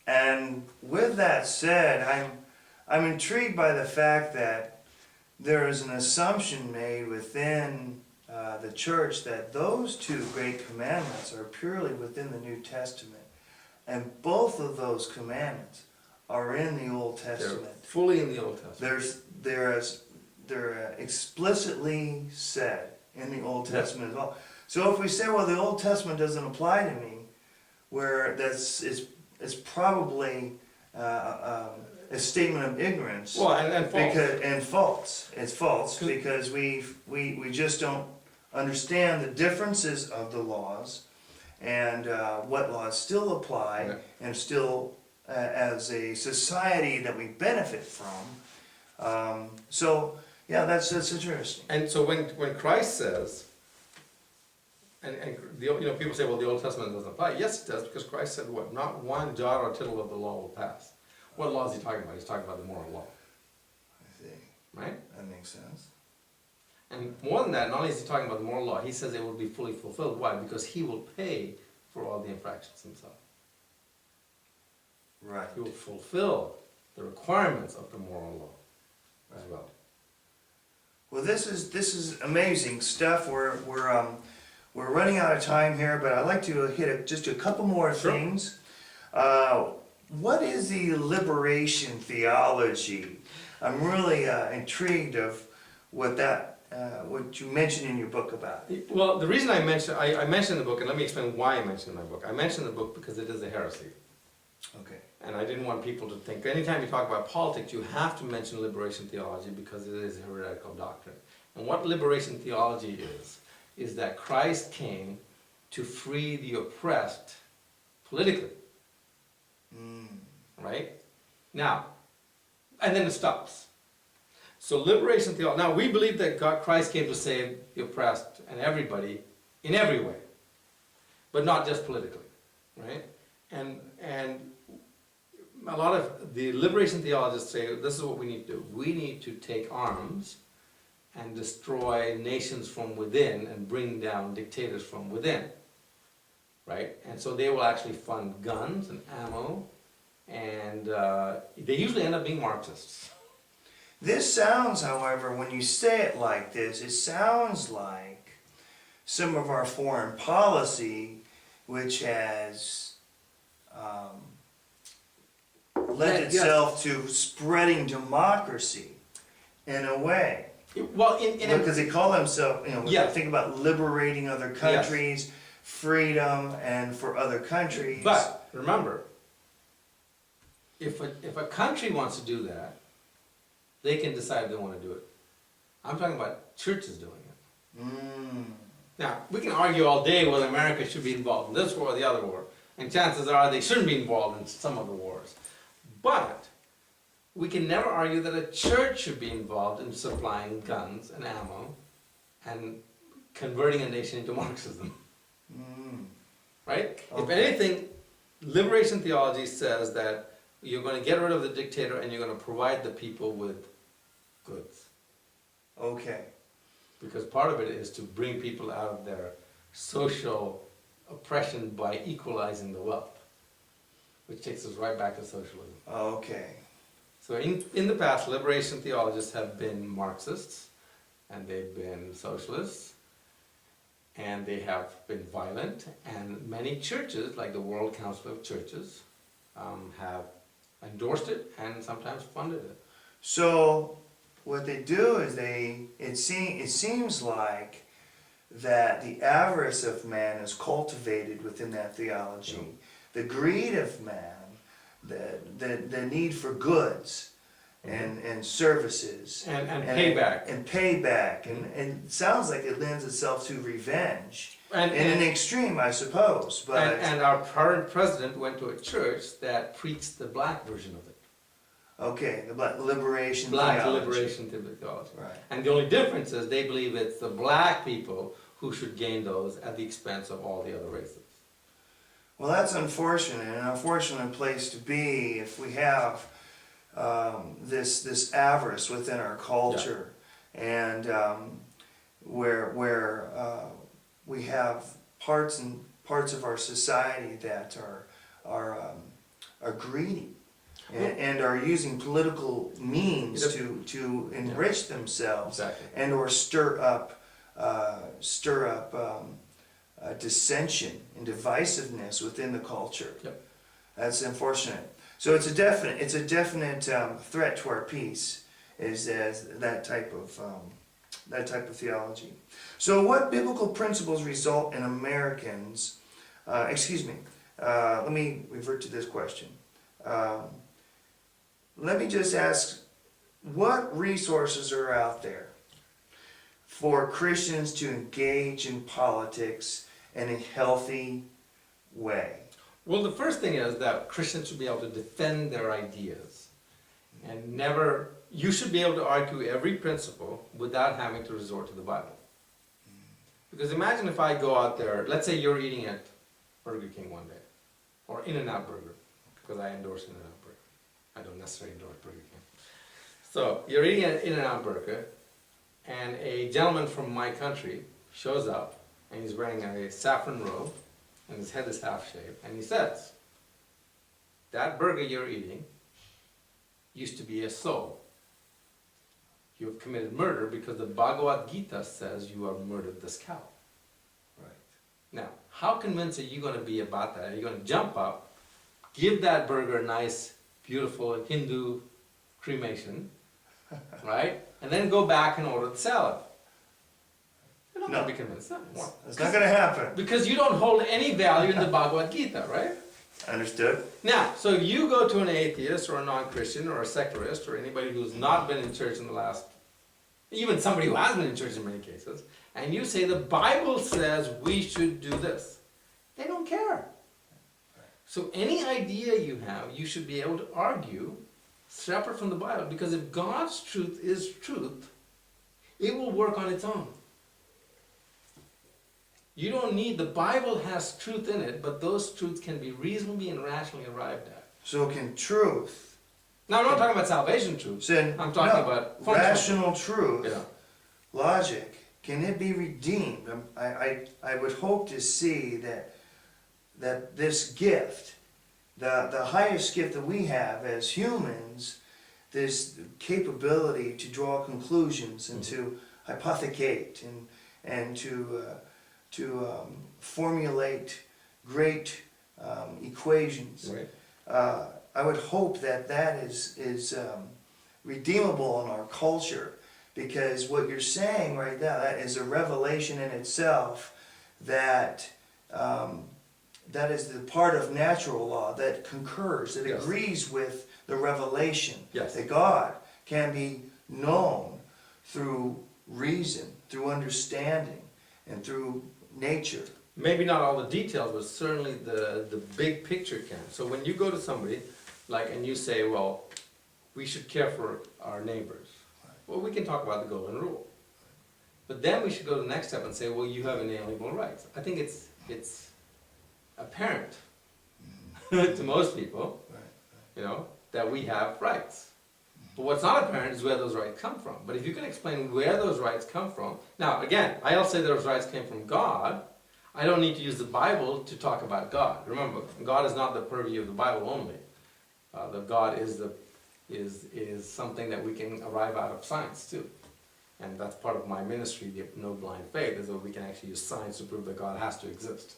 And with that said, I'm intrigued by the fact that there is an assumption made within the church that those two great commandments are purely within the New Testament. And both of those commandments are in the Old Testament. They're fully in the Old Testament. They're explicitly said in the Old Yeah. Testament as well. So if we say, well, the Old Testament doesn't apply to me, where it's probably a statement of ignorance. Well, and false. It's false because we just don't understand the differences of the laws and what laws still apply Yeah. and still as a society that we benefit from. So yeah, that's interesting. And so when Christ says, people say, well, the Old Testament doesn't apply. Yes, it does, because Christ said, what? Not one jot or tittle of the law will pass. What law is he talking about? He's talking about the moral law, I think right? that makes sense. And more than that, not only is he talking about the moral law, he says it will be fully fulfilled. Why? Because he will pay for all the infractions himself. Right. He will fulfill the requirements of the moral law as well. Well, this is amazing stuff. We're running out of time here, but I'd like to hit just a couple more Sure. things. What is the liberation theology? I'm really intrigued of what you mentioned in your book about it. Well, the reason I mentioned the book, and let me explain why I mentioned my book. I mentioned the book because it is a heresy. Okay. And I didn't want people to think, anytime you talk about politics, you have to mention liberation theology because it is a heretical doctrine. And what liberation theology is that Christ came to free the oppressed politically, right? Now, and then it stops. So liberation theology, now we believe that Christ came to save the oppressed and everybody in every way, but not just politically, right? And a lot of the liberation theologists say, this is what we need to do. We need to take arms and destroy nations from within and bring down dictators from within, right? And so they will actually fund guns and ammo, and they usually end up being Marxists. This sounds, however, when you say it like this, it sounds like some of our foreign policy, which has led itself to spreading democracy in a way. Well, Because they call themselves, Yeah. think about liberating other countries, freedom, and for other countries. but remember, if a country wants to do that, they can decide they want to do it. I'm talking about churches doing it. Now, we can argue all day whether America should be involved in this war or the other war, and chances are they shouldn't be involved in some of the wars. But we can never argue that a church should be involved in supplying guns and ammo and converting a nation into Marxism. Right? If Okay. anything, liberation theology says that you're going to get rid of the dictator and you're going to provide the people with goods. Okay. Because part of it is to bring people out of their social oppression by equalizing the wealth, which takes us right back to socialism. Okay. So in the past, liberation theologists have been Marxists, and they've been socialists, and they have been violent, and many churches, like the World Council of Churches, have endorsed it and sometimes funded it. So what they do is it seems like that the avarice of man is cultivated within that theology. The greed of man, the need for goods and services And payback. and payback, and it sounds like it lends itself to revenge And, in an extreme, I suppose. But and our current president went to a church that preached the black version of it. okay, the liberation Black theology. liberation theology. Right. And the only difference is they believe it's the black people who should gain those at the expense of all the other races. Well, that's unfortunate, an unfortunate place to be if we have this avarice within our culture, and where we have parts of our society that are are greedy and are using political means Yep. to enrich themselves Exactly. and or stir up dissension and divisiveness within the culture. Yep. That's unfortunate. So it's a definite threat to our peace is that type of theology. So what biblical principles result in Americans? Let me revert to this question. Let me just ask, what resources are out there for Christians to engage in politics in a healthy way? Well, the first thing is that Christians should be able to defend their ideas. And never, you should be able to argue every principle without having to resort to the Bible. Because imagine if I go out there, let's say you're eating at Burger King one day, or In-N-Out Burger, because I endorse In-N-Out Burger. I don't necessarily endorse Burger King. So you're eating at In-N-Out Burger, and a gentleman from my country shows up, and he's wearing a saffron robe, and his head is half shaved, and he says, that burger you're eating used to be a soul. You have committed murder because the Bhagavad Gita says you have murdered this cow. Right. Now, how convinced are you going to be about that? Are you going to jump up, give that burger a nice, beautiful Hindu cremation, right? And then go back and order the salad? You're not No. going to be convinced. No. It's not going to happen. Because you don't hold any value in the Bhagavad Gita, right? Understood? Now, so you go to an atheist or a non-Christian or a secularist or anybody who's not been in church in the last, even somebody who has been in church in many cases, and you say the Bible says we should do this. They don't care. So any idea you have, you should be able to argue separate from the Bible, because if God's truth is truth, it will work on its own. You don't need, the Bible has truth in it, but those truths can be reasonably and rationally arrived at. So can truth, Now, I'm not talking about salvation truth. I'm talking about functional rational truth, Yeah. logic, can it be redeemed? I would hope to see that this gift, the highest gift that we have as humans, this capability to draw conclusions and to hypothecate and to formulate great equations. Right. I would hope that is redeemable in our culture, because what you're saying right now, that is a revelation in itself, that that is the part of natural law that concurs, that Yes. agrees with the revelation, Yes. that God can be known through reason, through understanding, and through nature. Maybe not all the details, but certainly the big picture can. So when you go to somebody, and you say, well, we should care for our neighbors. Well, we can talk about the golden rule. But then we should go to the next step and say, well, you have inalienable rights. I think it's apparent to most people, that we have rights. But what's not apparent is where those rights come from. But if you can explain where those rights come from, now again, I'll say those rights came from God. I don't need to use the Bible to talk about God. Remember, God is not the purview of the Bible only. The God is something that we can arrive out of science too. And that's part of my ministry, the No Blind Faith, is that we can actually use science to prove that God has to exist.